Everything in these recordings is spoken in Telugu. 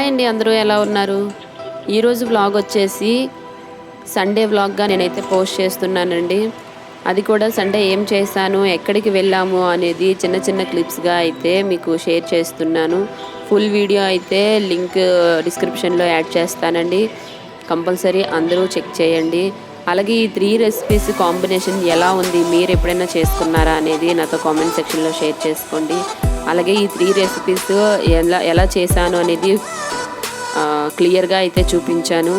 హాయ్ అండి, అందరూ ఎలా ఉన్నారు? ఈరోజు వ్లాగ్ వచ్చేసి సండే వ్లాగ్గా నేనైతే పోస్ట్ చేస్తున్నానండి. అది కూడా సండే ఏం చేశాను, ఎక్కడికి వెళ్ళాము అనేది చిన్న చిన్న క్లిప్స్గా అయితే మీకు షేర్ చేస్తున్నాను. ఫుల్ వీడియో అయితే లింక్ డిస్క్రిప్షన్లో యాడ్ చేస్తానండి. కంపల్సరీ అందరూ చెక్ చేయండి. అలాగే ఈ 3 రెసిపీస్ కాంబినేషన్ ఎలా ఉంది, మీరు ఎప్పుడైనా చేసుకున్నారా అనేది నాతో కామెంట్ సెక్షన్లో షేర్ చేసుకోండి. అలాగే ఈ 3 రెసిపీస్ ఎలా చేశాను అనేది క్లియర్గా అయితే చూపించాను.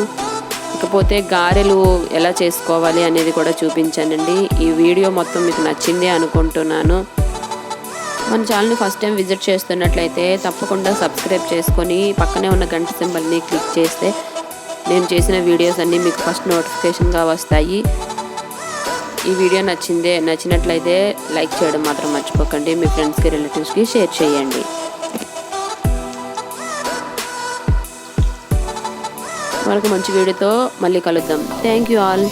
ఇకపోతే గారెలు ఎలా చేసుకోవాలి అనేది కూడా చూపించానండి. ఈ వీడియో మొత్తం మీకు నచ్చింది అనుకుంటున్నాను. మన ఛానల్ని ఫస్ట్ టైం విజిట్ చేస్తున్నట్లయితే తప్పకుండా సబ్స్క్రైబ్ చేసుకొని పక్కనే ఉన్న గంట సింబల్ని క్లిక్ చేస్తే నేను చేసిన వీడియోస్ అన్నీ మీకు ఫస్ట్ నోటిఫికేషన్గా వస్తాయి. ఈ వీడియో నచ్చినట్లయితే లైక్ చేయడం మాత్రం మర్చిపోకండి. మీ ఫ్రెండ్స్కి, రిలేటివ్స్కి షేర్ చేయండి. మరొక మంచి వీడియోతో మళ్ళీ కలుద్దాం. Thank you all.